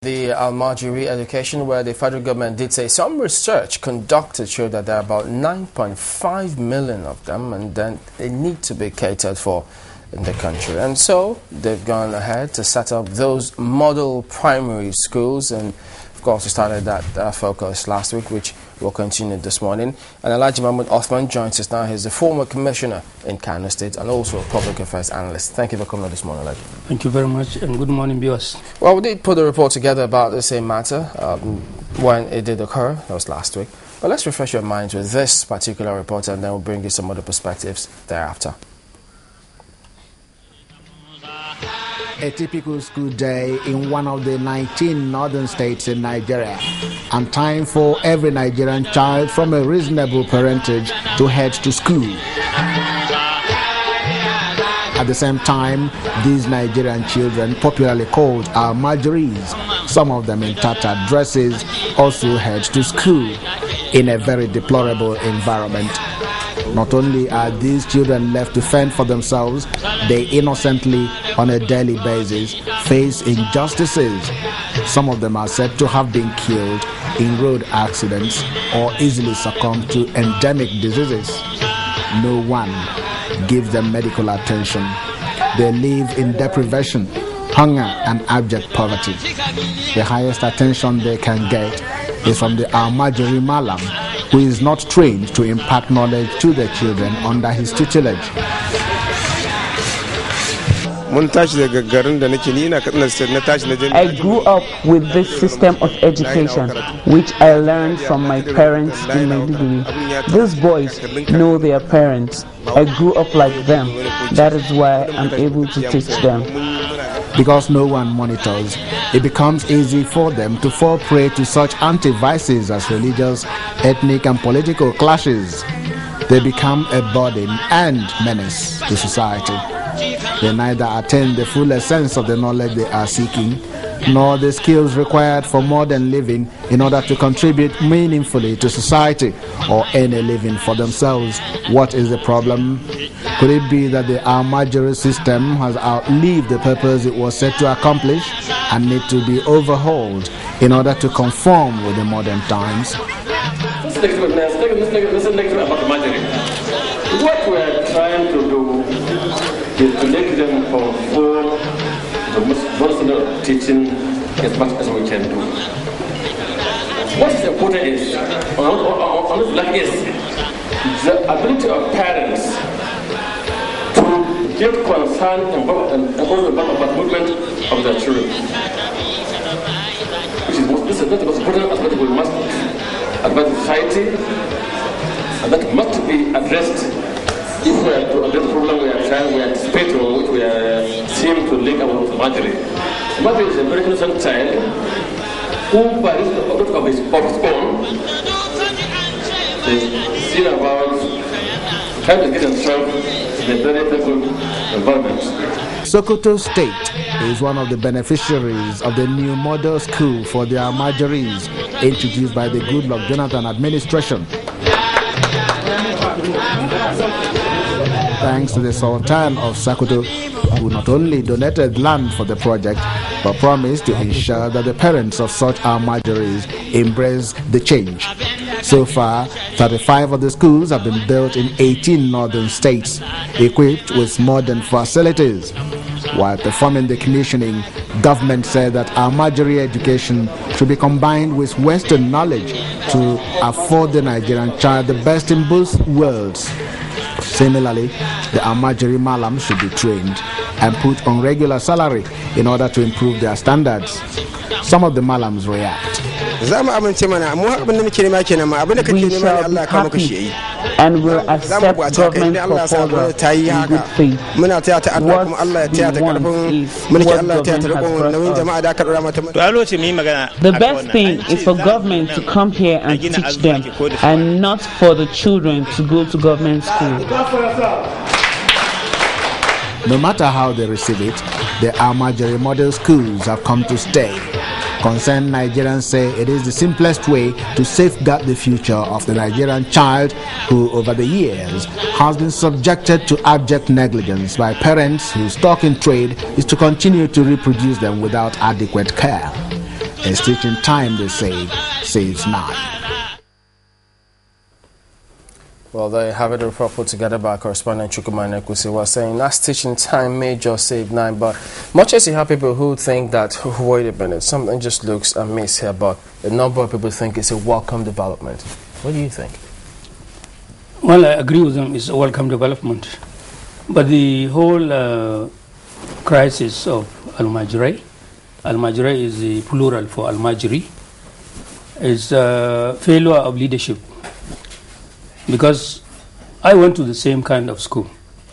The Almajiri education, where the federal government did say some research conducted showed that there are about 9.5 million of them, and then they need to be catered for in the country. And so they've gone ahead to set up those model primary schools, and of course we started that focus last week, which will continue this morning. And Mahmud Othman joins us now. He's the former commissioner in Kano State and also a public affairs analyst. Thank you for coming on this morning, Alhaji. Thank you very much, and good morning, viewers. Well, we did put a report together about the same matter when it did occur. That was last week. But let's refresh your minds with this particular report, and then we'll bring you some other perspectives thereafter. A typical school day in one of the 19 northern states in Nigeria, and time for every Nigerian child from a reasonable parentage to head to school. At the same time, these Nigerian children, popularly called Almajiris, some of them in tattered dresses, also head to school in a very deplorable environment. Not only are these children left to fend for themselves, they innocently, on a daily basis, face injustices. Some of them are said to have been killed in road accidents or easily succumb to endemic diseases. No one gives them medical attention. They live in deprivation, hunger, and abject poverty. The highest attention they can get is from the Almajiri Malam, who is not trained to impart knowledge to the children under his tutelage. I grew up with this system of education, which I learned from my parents in Mahmud. These boys know their parents. I grew up like them. That is why I'm able to teach them. Because no one monitors, it becomes easy for them to fall prey to such anti-vices as religious, ethnic, and political clashes. They become a burden and menace to society. They neither attain the full essence of the knowledge they are seeking, nor the skills required for modern living in order to contribute meaningfully to society or earn a living for themselves. What is the problem? Could it be that the Almajiri system has outlived the purpose it was set to accomplish and need to be overhauled in order to conform with the modern times? What we are trying to do is to make them conform to the most teaching as much as we can do. What is important is, on this like is the ability of parents to get concerned about the movement of their children. This is not the most important aspect we must advance society, and that must be addressed if we are to address the problem we anticipate or which we are seem to link up with Almajiri. Almajiri is a very innocent child who, by reason of his own, is seen about trying to get himself in a very difficult environment. Sokoto State is one of the beneficiaries of the new model school for the Almajiris introduced by the Goodluck Jonathan administration. Thanks to the Sultan of Sokoto, who not only donated land for the project, but promised to ensure that the parents of such Almajiris embrace the change. So far, 35 of the schools have been built in 18 northern states, equipped with modern facilities. While performing the commissioning, government said that Almajiri education should be combined with Western knowledge to afford the Nigerian child the best in both worlds. Similarly, the Almajiri Malam should be trained and put on regular salary in order to improve their standards. Some of the Malams react. We shall be happy and will accept government proposal in good faith. What we want is what government has brought us. The best thing is for government to come here and teach them, and not for the children to go to government school. No matter how they receive it, the Almajiri model schools have come to stay. Concerned Nigerians say it is the simplest way to safeguard the future of the Nigerian child who, over the years, has been subjected to abject negligence by parents whose stock in trade is to continue to reproduce them without adequate care. As teaching time, they say, saves 9. Well, there you have it, a report put together by correspondent Chukwuma Nekusi was saying that's teaching time may just save 9, but much as you have people who think that, wait a minute, something just looks amiss here, but a number of people think it's a welcome development. What do you think? Well, I agree with them, it's a welcome development. But the whole crisis of Almajiri is the plural for Almajiri, is a failure of leadership. Because I went to the same kind of school.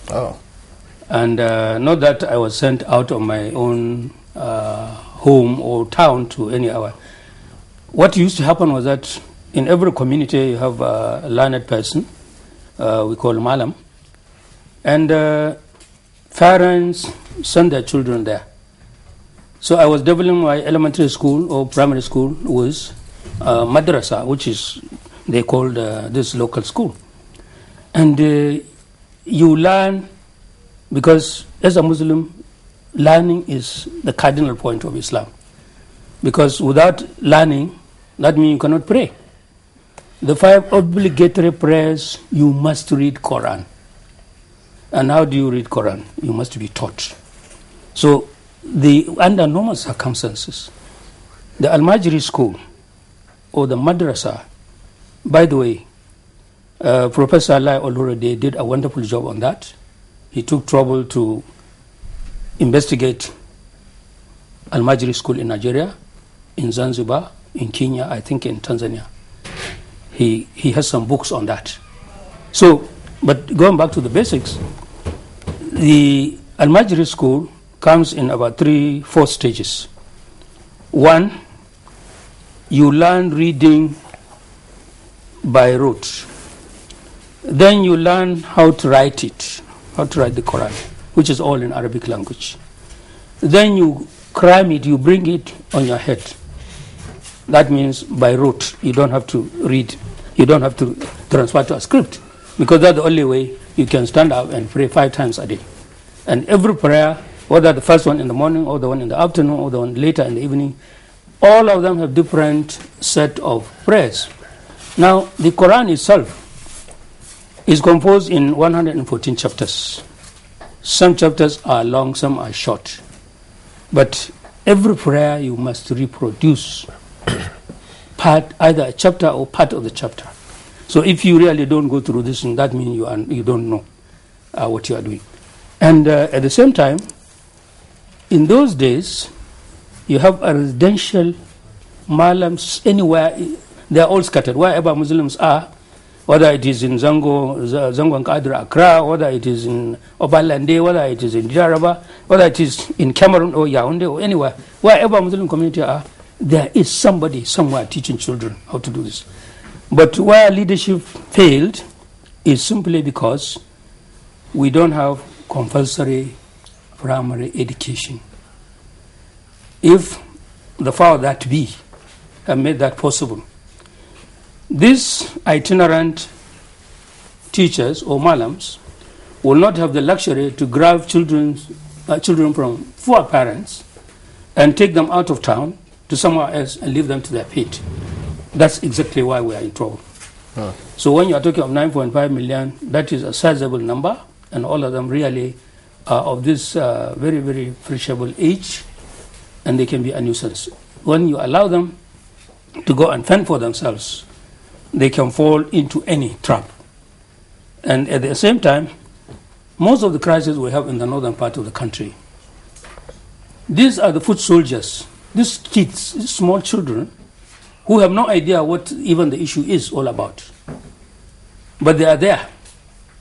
Oh. And not that I was sent out of my own home or town to any other. What used to happen was that in every community you have a learned person, we call Malam, and parents send their children there. So I was developing my elementary school or primary school was madrasa, which is they called this local school. And you learn, because as a Muslim, learning is the cardinal point of Islam. Because without learning, that means you cannot pray. The 5 obligatory prayers, you must read Quran. And how do you read Quran? You must be taught. So under normal circumstances, the Almajiri school or the madrasa, by the way, Professor Alai already did a wonderful job on that. He took trouble to investigate Almajiri school in Nigeria, in Zanzibar, in Kenya, I think in Tanzania. He has some books on that. So, but going back to the basics, the Almajiri school comes in about 3-4 stages. 1, you learn reading by rote. Then you learn how to write it, how to write the Quran, which is all in Arabic language. Then you cram it, you bring it on your head. That means by rote, you don't have to read, you don't have to transfer to a script, because that's the only way you can stand up and pray 5 times a day. And every prayer, whether the first one in the morning or the one in the afternoon or the one later in the evening, all of them have different set of prayers. Now, the Quran itself is composed in 114 chapters. Some chapters are long, some are short. But every prayer you must reproduce part, either a chapter or part of the chapter. So if you really don't go through this, that means you don't know what you are doing. And at the same time, in those days, you have a residential malams anywhere. They are all scattered. Wherever Muslims are, whether it is in Zango and Kadra, Accra, whether it is in Obalande, whether it is in Jaraba, whether it is in Cameroon or Yaoundé or anywhere, wherever Muslim community are, there is somebody somewhere teaching children how to do this. But where leadership failed is simply because we don't have compulsory primary education. If the power that be have made that possible, these itinerant teachers or malams will not have the luxury to grab children from poor parents and take them out of town to somewhere else and leave them to their fate. That's exactly why we are in trouble. So when you are talking of 9.5 million, that is a sizable number, and all of them really are of this very, very perishable age, and they can be a nuisance. When you allow them to go and fend for themselves, they can fall into any trap. And at the same time, most of the crises we have in the northern part of the country, these are the foot soldiers, these kids, these small children, who have no idea what even the issue is all about. But they are there.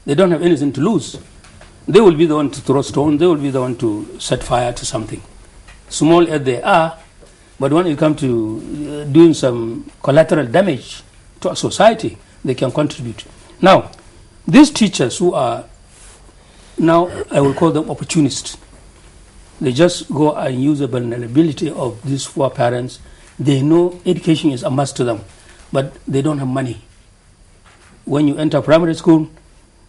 They don't have anything to lose. They will be the one to throw stones, they will be the one to set fire to something. Small as they are, but when it comes to doing some collateral damage to a society, they can contribute. Now, these teachers who are now, I will call them opportunists, they just go and use the vulnerability of these poor parents. They know education is a must to them, but they don't have money. When you enter primary school,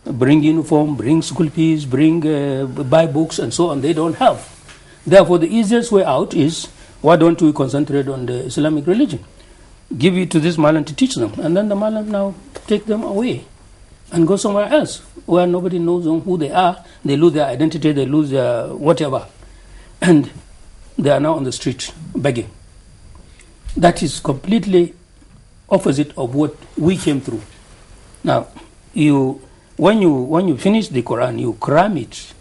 bring uniform, bring school fees, buy books and so on, they don't have. Therefore, the easiest way out is Why don't we concentrate on the Islamic religion? Give it to this Malam to teach them. And then the Malam now take them away and go somewhere else where nobody knows who they are. They lose their identity, they lose their whatever. And they are now on the street begging. That is completely opposite of what we came through. Now, when you finish the Quran, you cram it.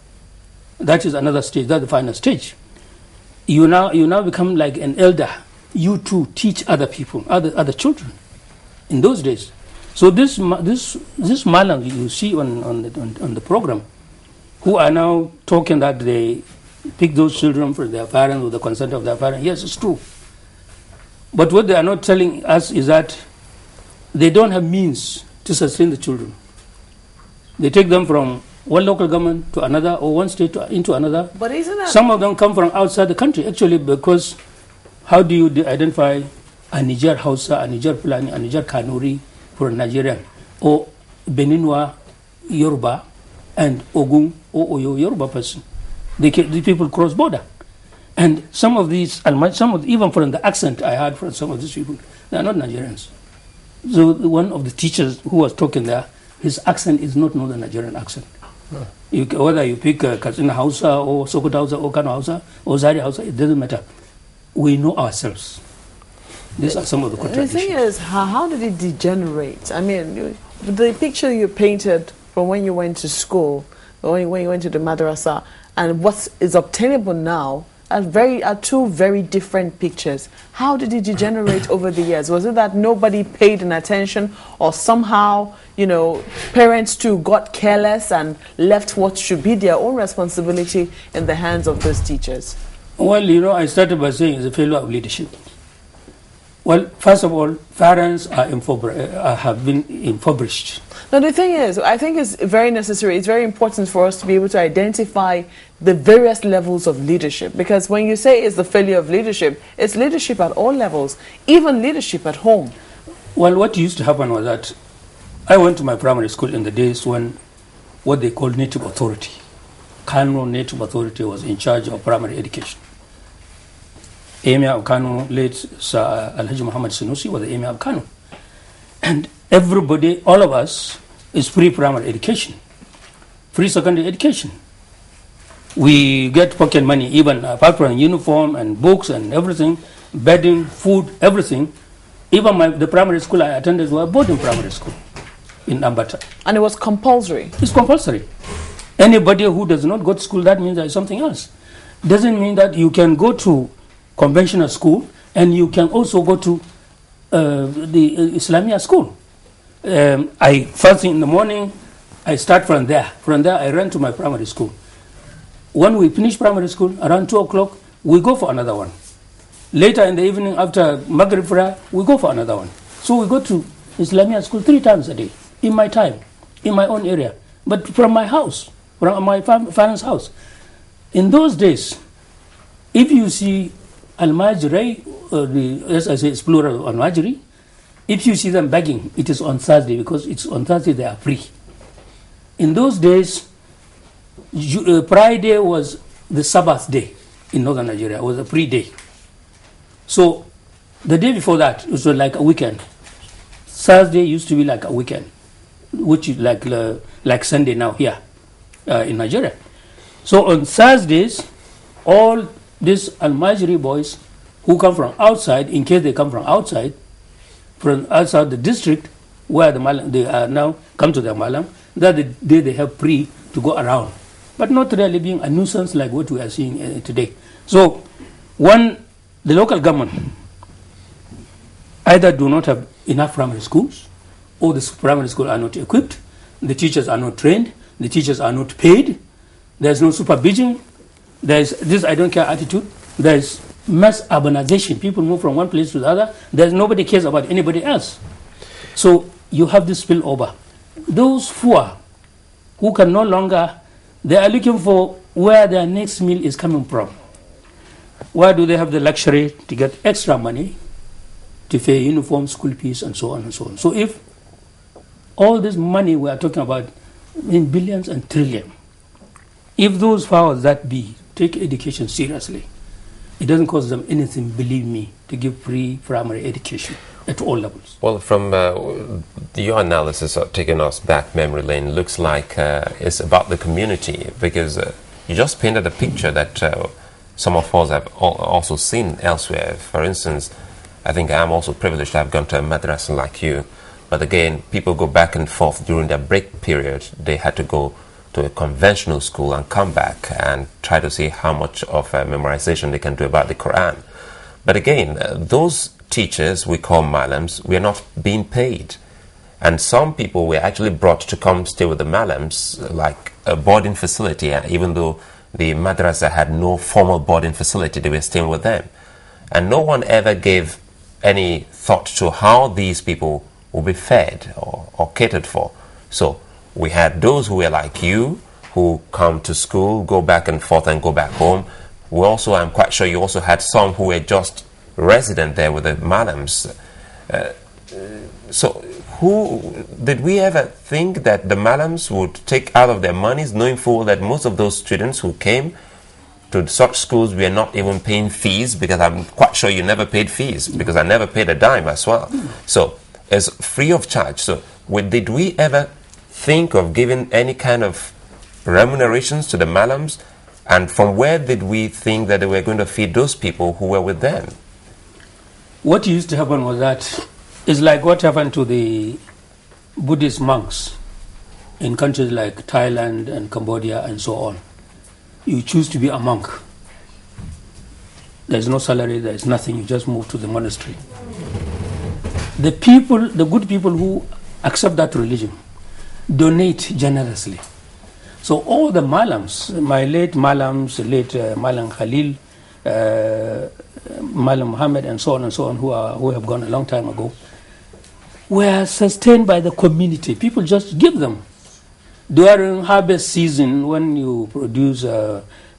That is another stage. That's the final stage. You now become like an elder. You too teach other people, other children. In those days, so this Malang you see on the program, who are now talking that they pick those children for their parents with the consent of their parents. Yes, it's true. But what they are not telling us is that they don't have means to sustain the children. They take them from one local government to another, or one state into another. But isn't that... Some of them come from outside the country, actually, because how do you identify a Niger Hausa, a Niger Fulani, a Niger Kanuri for a Nigerian, or Beninwa Yoruba and Ogun or Oyo Yoruba person? The people cross border. And some of these, even from the accent I heard from some of these people, they are not Nigerians. So one of the teachers who was talking there, his accent is not Northern Nigerian accent. Whether you pick Katsina Hausa or Sokoto Hausa or Kano Hausa or Zaria Hausa, it doesn't matter. We know ourselves. These are some of the contradictions. The thing is, how did it degenerate? I mean, the picture you painted from when you went to school, or when you went to the madrasa, and what is obtainable now are two very different pictures. How did it degenerate over the years? Was it that nobody paid an attention, or somehow, parents too got careless and left what should be their own responsibility in the hands of those teachers? Well, I started by saying it's a failure of leadership. Well, first of all, parents have been impoverished. Now, the thing is, I think it's very necessary, it's very important for us to be able to identify the various levels of leadership. Because when you say it's the failure of leadership, it's leadership at all levels, even leadership at home. Well, what used to happen was that I went to my primary school in the days when what they called native authority, Kano Native Authority, was in charge of primary education. Emir of Kano, late Sir Alhaji Muhammad Sanusi, was the Emir of Kano. And everybody, all of us, is free primary education, free secondary education. We get pocket money, even apart from uniform and books and everything, bedding, food, everything. Even the primary school I attended was a boarding primary school in Ambata. And it was compulsory? It's compulsory. Anybody who does not go to school, that means there is something else. Doesn't mean that you can go to conventional school and you can also go to the Islamia school. First thing in the morning, I start from there. From there, I run to my primary school. When we finish primary school, around 2 o'clock, we go for another one. Later in the evening, after Maghrib prayer, we go for another one. So we go to Islamia school 3 times a day, in my time, in my own area. But from my house, from my parents' house. In those days, if you see Almajiri, as I say, it's plural Almajiri, if you see them begging, it is on Thursday, because it's on Thursday they are free. In those days, Friday was the Sabbath day in northern Nigeria. It was a free day. So the day before that, it was like a weekend. Thursday used to be like a weekend, which is like Sunday now here in Nigeria. So on Thursdays, all these Almajiri boys who come from outside, in case they come from outside the district where the Malam, they are now come to the Malam, that the day they have free to go around, but not really being a nuisance like what we are seeing today. So when the local government either do not have enough primary schools, or the primary schools are not equipped, the teachers are not trained, the teachers are not paid, there's no supervision, there's this I don't care attitude, there's mass urbanization, people move from one place to the other, there's nobody cares about anybody else. So you have this spillover. Those poor who can no longer, they are looking for where their next meal is coming from. Where do they have the luxury to get extra money to pay uniform, school fees, and so on and so on. So if all this money we are talking about in billions and trillions, if those powers that be take education seriously, It doesn't cost them anything, believe me, to give free primary education at all levels. Well, from your analysis of taking us back memory lane, looks like it's about the community, because you just painted a picture that some of us have also seen elsewhere. For instance, I think I'm also privileged to have gone to a madrasa like you. But again, people go back and forth during their break period. They had to go to a conventional school and come back and try to see how much of memorization they can do about the Quran. But again, those teachers we call malams, we are not being paid. And some people were actually brought to come stay with the malams, like a boarding facility, even though the madrasa had no formal boarding facility, they were staying with them. And no one ever gave any thought to how these people will be fed or catered for. So we had those who were like you, who come to school, go back and forth and go back home. We also, I'm quite sure you also had some who were just resident there with the malams. So did we ever think that the malams would take out of their monies, knowing full that most of those students who came to such schools were not even paying fees? Because I'm quite sure you never paid fees, because I never paid a dime as well. So it's free of charge. So did we ever think of giving any kind of remunerations to the malams? And from where did we think that they were going to feed those people who were with them? What used to happen was that it's like what happened to the Buddhist monks in countries like Thailand and Cambodia and so on. You choose to be a monk. There's no salary, there's nothing, you just move to the monastery. The good people who accept that religion, donate generously. So all the malams, my late malams, Malam Khalil, Malam Muhammad and so on, who have gone a long time ago, were sustained by the community. People just give them. During harvest season, when you produce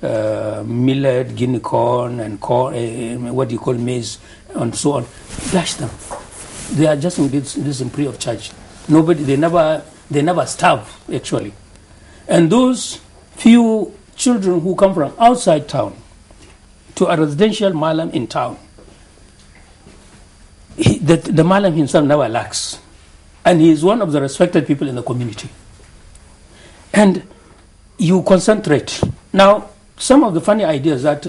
millet, guinea corn, and corn, what do you call maize, and so on, dash them. They are just this in free of charge. They never starve, actually. And those few children who come from outside town to a residential malam in town, the malam himself never lacks. And he is one of the respected people in the community. And you concentrate. Now, some of the funny ideas that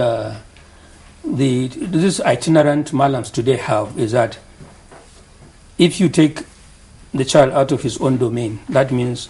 this itinerant malams today have is that if you take the child out of his own domain, that means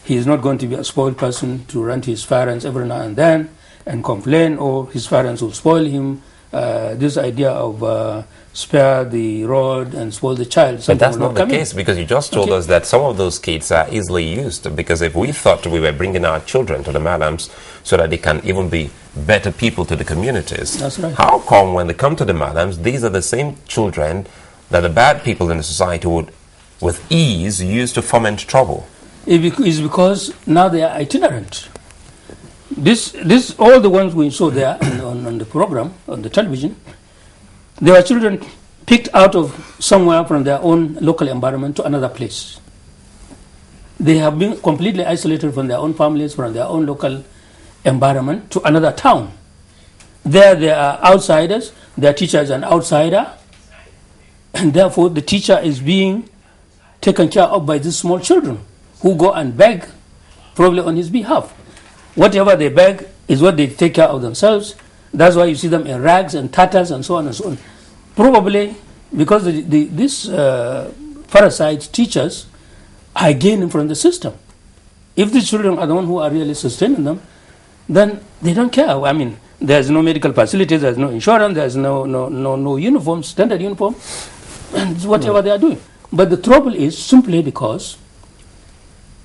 he is not going to be a spoiled person to run to his parents every now and then and complain, or his parents will spoil him. This idea of spare the rod and spoil the child. But that's not the case, because you just told us that some of those kids are easily used. Because if we thought we were bringing our children to the malams so that they can even be better people to the communities, that's right. How come when they come to the malams, these are the same children that the bad people in the society would, with ease, use to foment trouble? It is because now they are itinerant. This all the ones we saw there on the program, on the television, they were children picked out of somewhere from their own local environment to another place. They have been completely isolated from their own families, from their own local environment to another town. There they are outsiders, their teacher is an outsider, and therefore the teacher is being taken care of by these small children who go and beg, probably on his behalf. Whatever they beg is what they take care of themselves. That's why you see them in rags and tatters and so on and so on. Probably because these parasite teachers are gaining from the system. If the children are the ones who are really sustaining them, then they don't care. I mean, there's no medical facilities, there's no insurance, there's no uniform, standard uniform, and whatever they are doing. But the trouble is simply because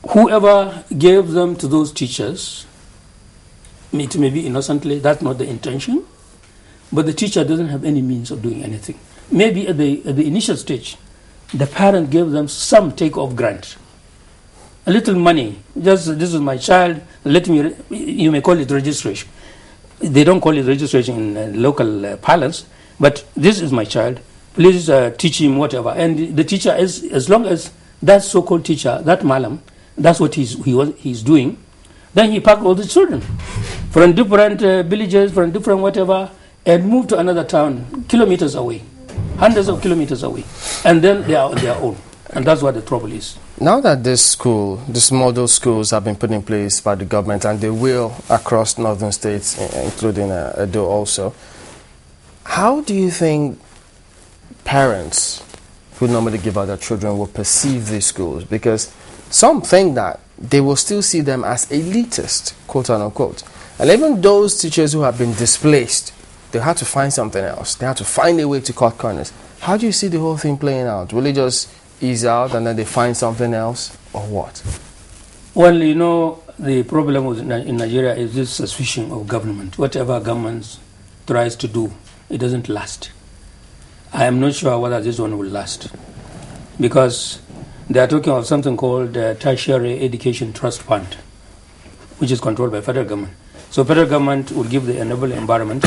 whoever gave them to those teachers, it may be innocently, that's not the intention, but the teacher doesn't have any means of doing anything. Maybe at the initial stage, the parent gave them some take-off grant, a little money. Just, this is my child, you may call it registration. They don't call it registration in local parlance, but this is my child, please teach him whatever. And the teacher is, as long as that so-called teacher, that malam, that's what he's doing, then he packed all the children from different villages, from different whatever, and move to another town kilometers away, hundreds of kilometers away, and then they are on their own. And that's what the trouble is. Now that these model schools have been put in place by the government, and they will across northern states, including Edo also, how do you think parents who normally give out their children will perceive these schools? Because some think that they will still see them as elitist, quote unquote. And even those teachers who have been displaced, they have to find something else. They have to find a way to cut corners. How do you see the whole thing playing out? Will it just ease out and then they find something else, or what? Well, you know, the problem in Nigeria is this suspicion of government. Whatever government tries to do, it doesn't last. I am not sure whether this one will last, because they are talking of something called the Tertiary Education Trust Fund, which is controlled by federal government. So federal government will give the enable environment,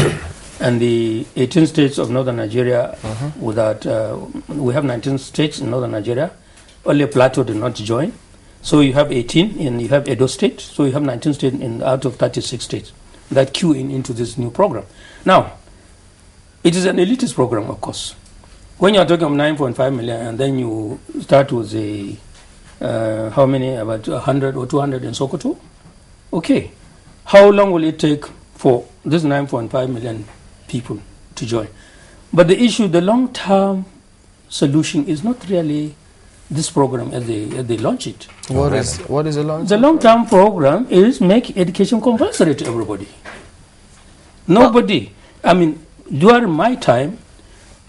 and the 18 states of northern Nigeria, we have 19 states in northern Nigeria, only Plateau did not join. So you have 18, and you have Edo State, so you have 19 states out of 36 states that queue into this new program. Now, it is an elitist program, of course. When you are talking of 9.5 million, and then you start with how many, about 100 or 200 in Sokoto? Okay. How long will it take for this 9.5 million people to join? But the issue, the long-term solution is not really this program as they launch it. What is the long-term? The long-term program is make education compulsory to everybody. Nobody, I mean, during my time,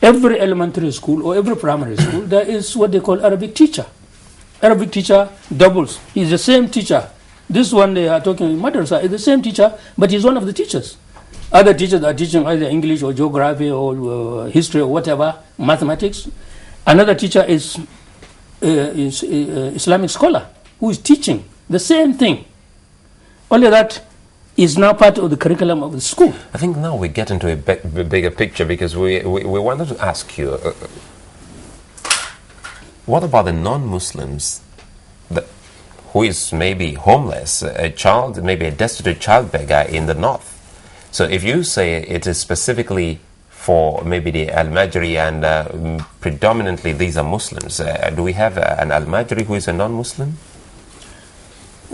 every elementary school or every primary school, there is what they call Arabic teacher. Arabic teacher doubles. He's the same teacher. This one they are talking in madrasa is the same teacher, but he's one of the teachers. Other teachers are teaching either English or geography or history or whatever, mathematics. Another teacher is Islamic scholar who is teaching the same thing. Only that is now part of the curriculum of the school. I think now we get into a bigger picture, because we wanted to ask you, what about the non-Muslims who is maybe homeless, a child, maybe a destitute child beggar in the north? So if you say it is specifically for maybe the Almajiri and predominantly these are Muslims, do we have an Almajiri who is a non-Muslim?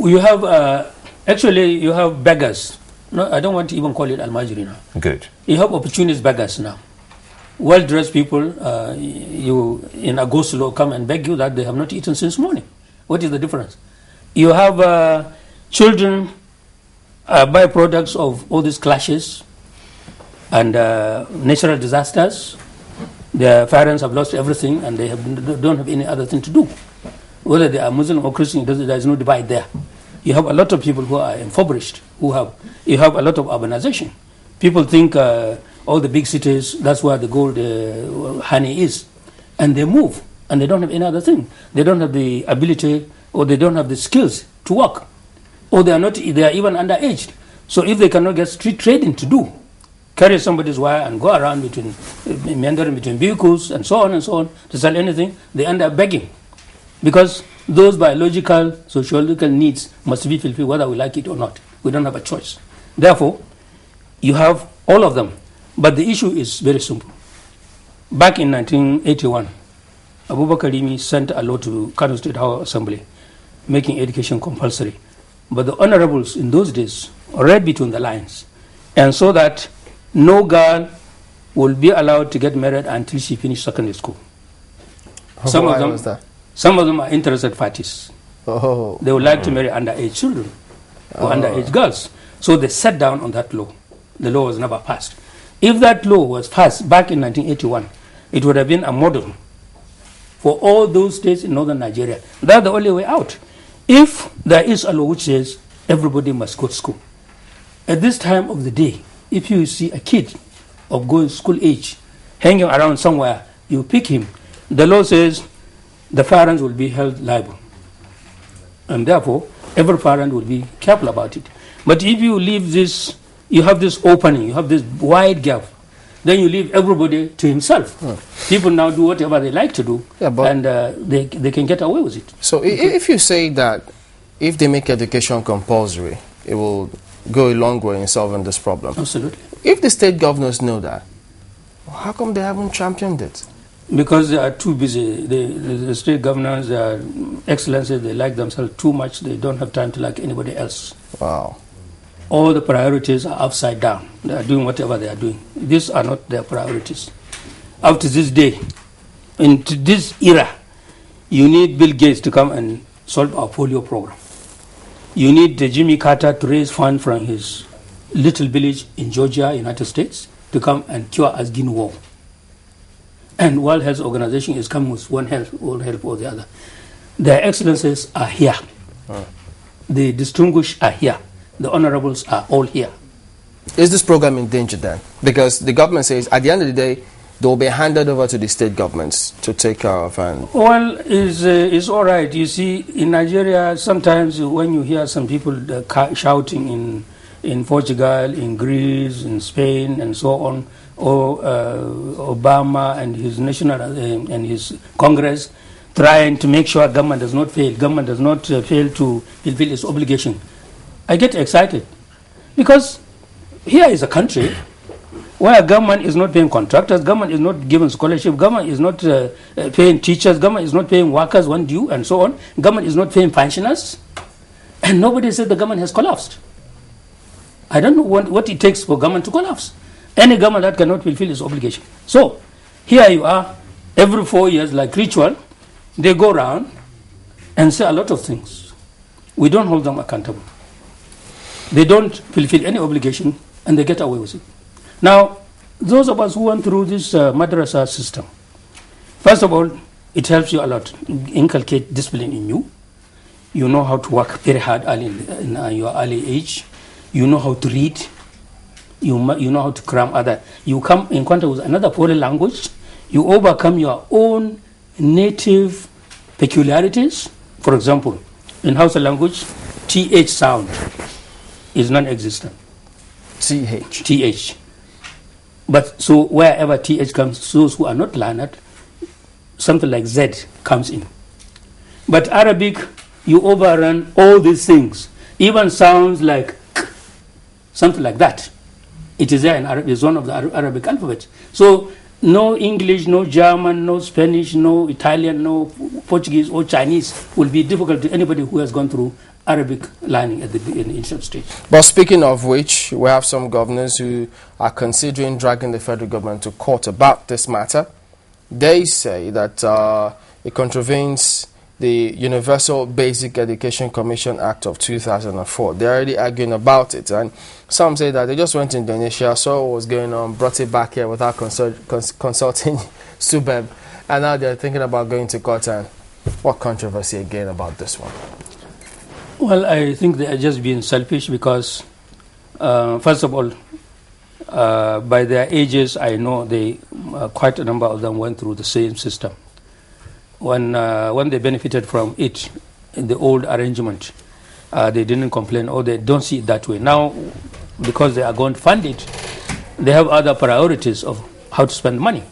You have, actually you have beggars. No, I don't want to even call it Almajiri now. Good. You have opportunist beggars now. Well-dressed people, you in a go-slow come and beg you that they have not eaten since morning. What is the difference? You have children, byproducts of all these clashes and natural disasters. Their parents have lost everything and they don't have any other thing to do. Whether they are Muslim or Christian, there is no divide there. You have a lot of people who are impoverished, you have a lot of urbanization. People think all the big cities, that's where the gold honey is. And they move, and they don't have any other thing. They don't have the ability, or they don't have the skills to work. Or they are even underaged. So if they cannot get street trading to do, carry somebody's wire and go around meandering between vehicles and so on to sell anything, they end up begging. Because those biological, sociological needs must be fulfilled whether we like it or not. We don't have a choice. Therefore, you have all of them. But the issue is very simple. Back in 1981, Abubakar Rimi sent a law to Kano State House Assembly making education compulsory. But the honorables in those days read between the lines and saw that no girl will be allowed to get married until she finished secondary school. Some of them are interested parties. Oh. They would like to marry underage children or underage girls. So they sat down on that law. The law was never passed. If that law was passed back in 1981, it would have been a model for all those states in northern Nigeria. That's the only way out. If there is a law which says everybody must go to school, at this time of the day, if you see a kid of going school age hanging around somewhere, you pick him. The law says the parents will be held liable. And therefore, every parent will be careful about it. But if you leave this, you have this opening, you have this wide gap, then you leave everybody to himself. People now do whatever they like to do, and they can get away with it. So if you say that if they make education compulsory, it will go a long way in solving this problem. Absolutely. If the state governors know that, how come they haven't championed it? Because they are too busy. The state governors, their excellencies, they like themselves too much. They don't have time to like anybody else. Wow. All the priorities are upside down. They are doing whatever they are doing. These are not their priorities. Up to this day, into this era, you need Bill Gates to come and solve our polio program. You need Jimmy Carter to raise funds from his little village in Georgia, United States, to come and cure us Guinea War. And World Health Organization is coming with one help or the other. Their excellencies are here. The distinguished are here. The honorables are all here. Is this program in danger then? Because the government says at the end of the day, they will be handed over to the state governments to take care of. And well, it's all right. You see, in Nigeria, sometimes when you hear some people shouting in Portugal, in Greece, in Spain, and so on, or Obama and his national and his Congress trying to make sure government does not fail. Government does not fail to fulfill its obligation. I get excited because here is a country where government is not paying contractors, government is not giving scholarship, government is not paying teachers, government is not paying workers one due, and so on. Government is not paying pensioners, and nobody said the government has collapsed. I don't know what it takes for government to collapse. Any government that cannot fulfill its obligation. So, here you are, every 4 years, like ritual, they go around and say a lot of things. We don't hold them accountable. They don't fulfill any obligation, and they get away with it. Now, those of us who went through this madrasa system, first of all, it helps you a lot. Inculcate discipline in you. You know how to work very hard in your early age. You know how to read. You know how to cram other. You come in contact with another foreign language. You overcome your own native peculiarities. For example, in Hausa language, TH sound is non-existent. TH. But so wherever TH comes, those who are not learned, something like Z comes in. But Arabic, you overrun all these things. Even sounds like K, something like that. It is there in Arabic, it's one of the Arabic alphabet. So no English, no German, no Spanish, no Italian, no Portuguese or Chinese will be difficult to anybody who has gone through Arabic learning in the initial stage. But speaking of which, we have some governors who are considering dragging the federal government to court about this matter. They say that it contravenes the Universal Basic Education Commission Act of 2004. They're already arguing about it, and some say that they just went to Indonesia, saw what was going on, brought it back here without consulting SUBEB, and now they're thinking about going to court. And what controversy again about this one? Well, I think they are just being selfish because, first of all, by their ages, I know quite a number of them went through the same system. When they benefited from it in the old arrangement, they didn't complain or they don't see it that way. Now, because they are going to fund it, they have other priorities of how to spend money.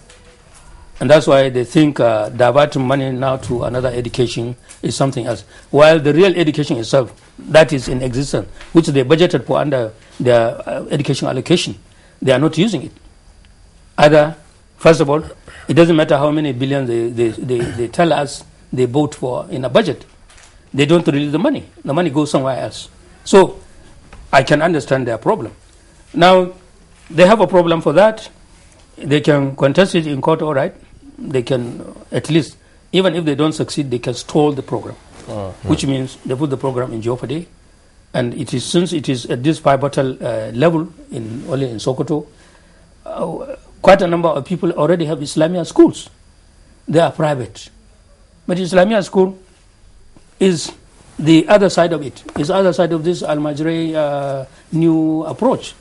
And that's why they think diverting money now to another education is something else. While the real education itself, that is in existence, which they budgeted for under their education allocation, they are not using it. First of all, it doesn't matter how many billions they tell us they vote for in a budget. They don't release the money. The money goes somewhere else. So I can understand their problem. Now, they have a problem for that. They can contest it in court, all right. They can, at least, even if they don't succeed, they can stall the program, which means they put the program in jeopardy. And it is, since it is at this pivotal level, only in Sokoto, quite a number of people already have Islamia schools. They are private. But Islamia school is the other side of it, is the other side of this Almajiri new approach.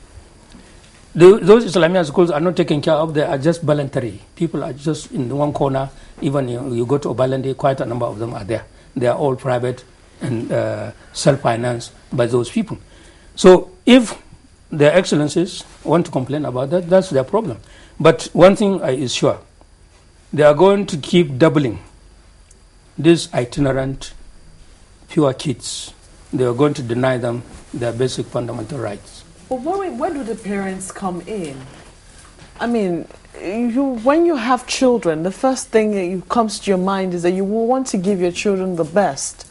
Those Islamia schools are not taken care of, they are just voluntary. People are just in one corner, even you go to Obalande, quite a number of them are there. They are all private and self-financed by those people. So if their excellencies want to complain about that, that's their problem. But one thing is sure, they are going to keep doubling these itinerant pure kids. They are going to deny them their basic fundamental rights. But where do the parents come in? I mean, when you have children, the first thing that comes to your mind is that you will want to give your children the best.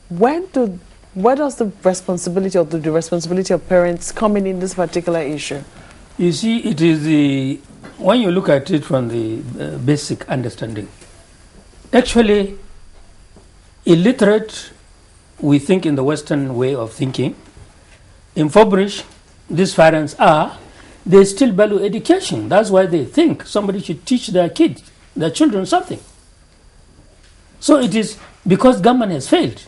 Where does the responsibility of parents come in this particular issue? You see, it is when you look at it from the basic understanding, actually, illiterate, we think in the Western way of thinking, impoverished, these parents are, they still value education. That's why they think somebody should teach their kids, their children something. So it is because government has failed.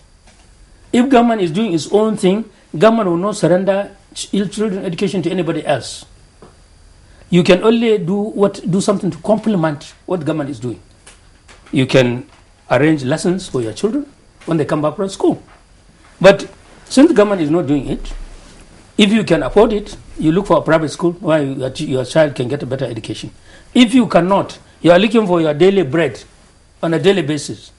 If government is doing its own thing, government will not surrender children education to anybody else. You can only do something to complement what government is doing. You can arrange lessons for your children when they come back from school. But since the government is not doing it, if you can afford it, you look for a private school where your child can get a better education. If you cannot, you are looking for your daily bread on a daily basis.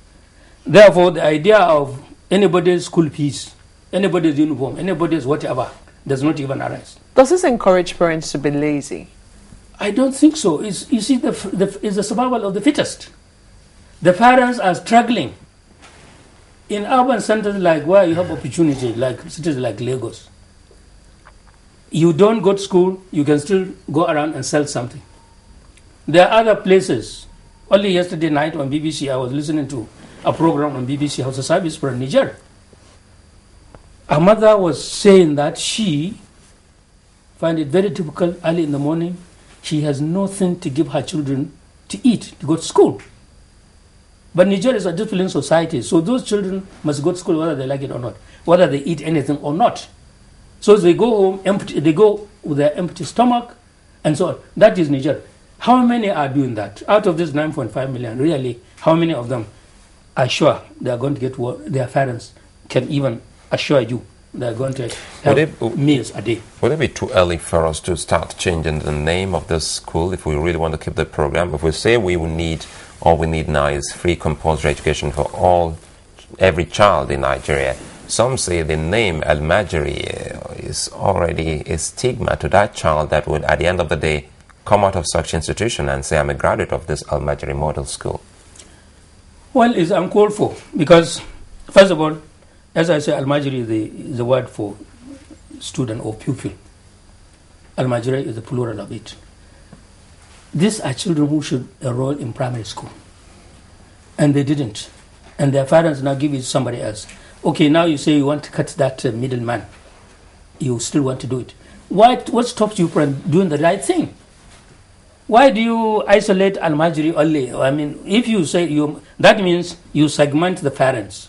Therefore, the idea of anybody's school fees, anybody's uniform, anybody's whatever, does not even arise. Does this encourage parents to be lazy? I don't think so. You see, it's the survival of the fittest. The parents are struggling. In urban centers like where you have opportunity, like cities like Lagos, you don't go to school, you can still go around and sell something. There are other places. Only yesterday night on BBC, I was listening to a program on BBC House of Service from Niger. A mother was saying that she find it very difficult early in the morning. She has nothing to give her children to eat, to go to school. But Niger is a disciplined society, so those children must go to school whether they like it or not, whether they eat anything or not. So they go home empty, they go with their empty stomach, and so on. That is Niger. How many are doing that? Out of this 9.5 million, really, how many of them are sure they are going to get what their parents can even assure you they are going to have meals a day? Would it be too early for us to start changing the name of this school if we really want to keep the program? If we say all we need now is free compulsory education for every child in Nigeria, some say the name Almajiri is already a stigma to that child that would, at the end of the day, come out of such institution and say, I'm a graduate of this Almajiri model school. Well, it's uncalled for because, first of all, as I say, Almajiri is the word for student or pupil. Almajiri is the plural of it. These are children who should enroll in primary school. And they didn't. And their parents now give it to somebody else. Okay, now you say you want to cut that middleman. You still want to do it. What stops you from doing the right thing? Why do you isolate Almajiri only? I mean, if you say that means you segment the parents.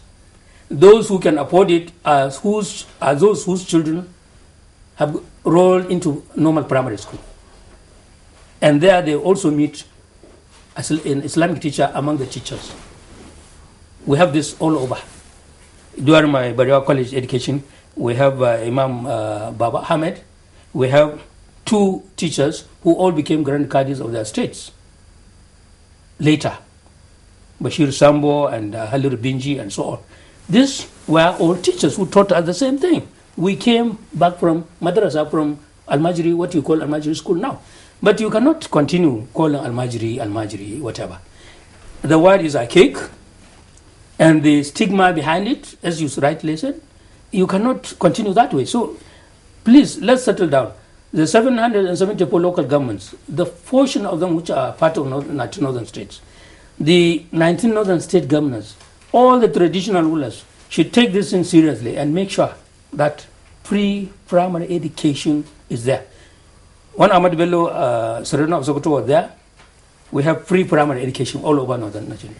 Those who can afford it are those whose children have rolled into normal primary school. And there they also meet an Islamic teacher among the teachers. We have this all over. During my Bariwa College education, we have Imam Baba Ahmed. We have 2 teachers who all became grand qadis of their states. Later, Bashir Sambo and Halir Binji and so on. These were all teachers who taught us the same thing. We came back from madrasa, from Almajiri, what you call Almajiri school now. But you cannot continue calling Almajiri, whatever. The word is archaic, and the stigma behind it, as you rightly said, you cannot continue that way. So please, let's settle down. The 774 local governments, the portion of them which are part of northern states, the 19 northern state governors, all the traditional rulers should take this in seriously and make sure that free primary education is there. When Ahmad Bello, Saruna of Sokoto was there, we have free primary education all over northern Nigeria.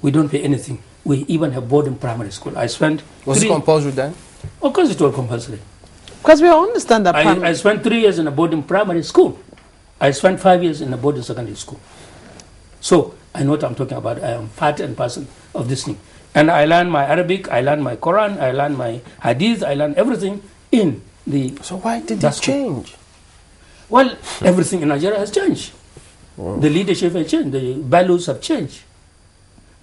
We don't pay anything. We even have boarding primary school. Was it compulsory then? Of course it was compulsory. Because we understand that I spent 3 years in a boarding primary school. I spent 5 years in a boarding secondary school. So I know what I'm talking about. I am part and parcel of this thing. And I learned my Arabic, I learned my Quran, I learned my Hadith, I learned everything in the... So why did this change? Well, everything in Nigeria has changed. Wow. The leadership has changed. The values have changed.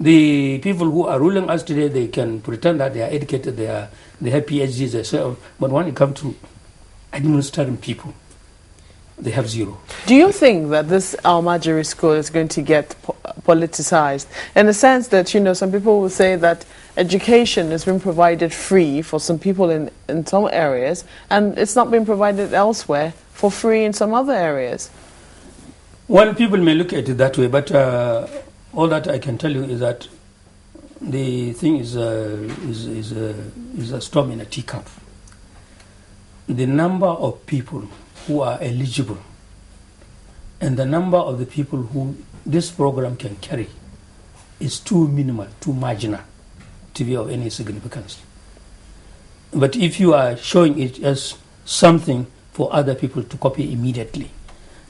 The people who are ruling us today, they can pretend that they are educated, they have PhDs, they say, but when it comes to administering people. They have zero. Do you think that this Almajiri school is going to get politicized? In the sense that, you know, some people will say that education has been provided free for some people in some areas, and it's not been provided elsewhere for free in some other areas. Well, people may look at it that way, but all that I can tell you is that the thing is a storm in a teacup. The number of people who are eligible and the number of the people who this program can carry is too minimal, too marginal to be of any significance. But if you are showing it as something for other people to copy immediately,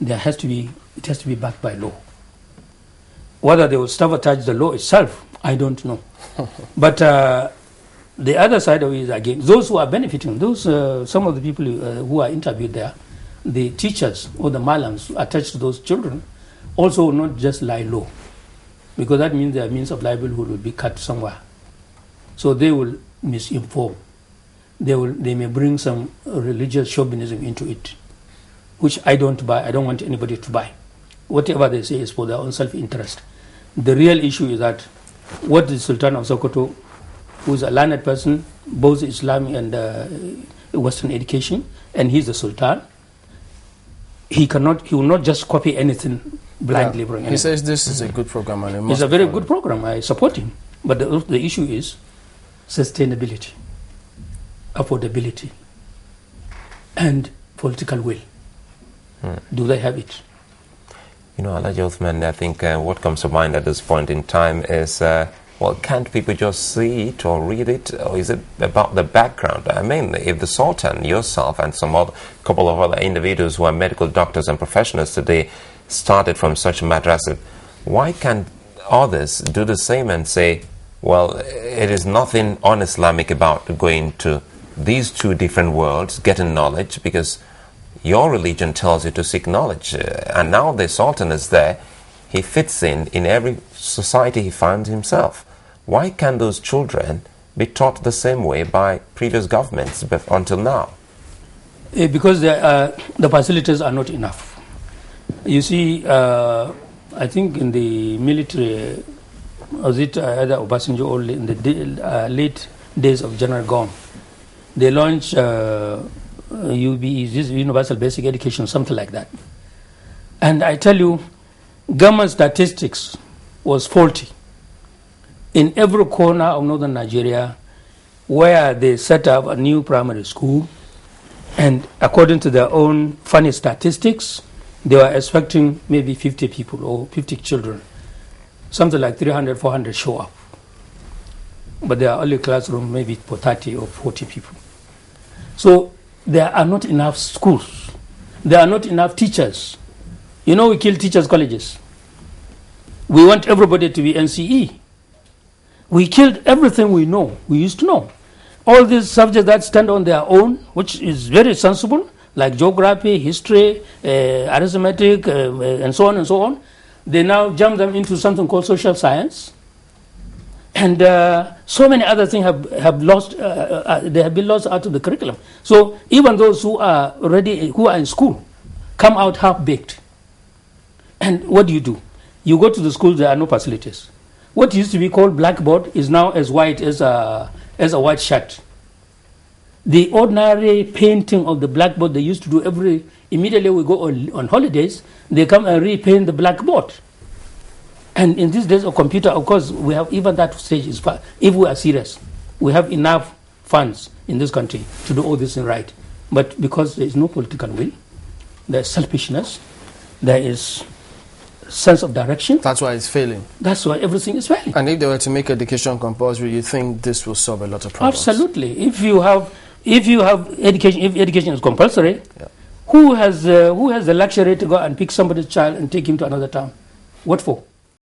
it has to be backed by law. Whether they will sabotage the law itself, I don't know. But the other side of it is, again, those who are benefiting, some of the people who are interviewed there, the teachers or the malams attached to those children also will not just lie low, because that means their means of livelihood will be cut somewhere. So they will misinform. They may bring some religious chauvinism into it, which I don't buy. I don't want anybody to buy. Whatever they say is for their own self-interest. The real issue is that what the Sultan of Sokoto, who is a learned person, both Islamic and Western education, and he's the Sultan, he will not just copy anything blindly. Yeah. He says this is a good program. And it's a very good program. I support him. But the issue is sustainability, affordability, and political will. Do they have it? You know, Alhaji Othman, I think what comes to mind at this point in time is, well, can't people just see it or read it, or is it about the background? I mean, if the Sultan, yourself, and couple of other individuals who are medical doctors and professionals today started from such a madrasa, why can't others do the same and say, well, it is nothing un-Islamic about going to these two different worlds, getting knowledge, because your religion tells you to seek knowledge, and now the Sultan is there. He fits in every society he finds himself. Why can't those children be taught the same way by previous governments until now? Because the facilities are not enough. You see, I think in the military, was it either Obasanjo or in the late days of General Gom, they launched UBE, this Universal Basic Education, something like that. And I tell you, government statistics was faulty. In every corner of northern Nigeria, where they set up a new primary school, and according to their own funny statistics, they were expecting maybe 50 people or 50 children. Something like 300, 400 show up. But there are only classrooms maybe for 30 or 40 people. So there are not enough schools. There are not enough teachers. You know, we kill teachers' colleges. We want everybody to be NCE. We killed everything we know, we used to know. All these subjects that stand on their own, which is very sensible, like geography, history, arithmetic, and so on, they now jump them into something called social science. And so many other things have lost. They have been lost out of the curriculum. So even those who are in school, come out half-baked. And what do? You go to the school, there are no facilities. What used to be called blackboard is now as white as a white shirt. The ordinary painting of the blackboard they used to do immediately we go on holidays, they come and repaint the blackboard. And in these days of computer, of course, we have even that stage is far. If we are serious, we have enough funds in this country to do all this in right. But because there is no political will, there is selfishness, there is sense of direction. That's why it's failing. That's why everything is failing. And if they were to make education compulsory, you think this will solve a lot of problems? Absolutely. If you have education, if education is compulsory, yeah. Who has the luxury to go and pick somebody's child and take him to another town? What for?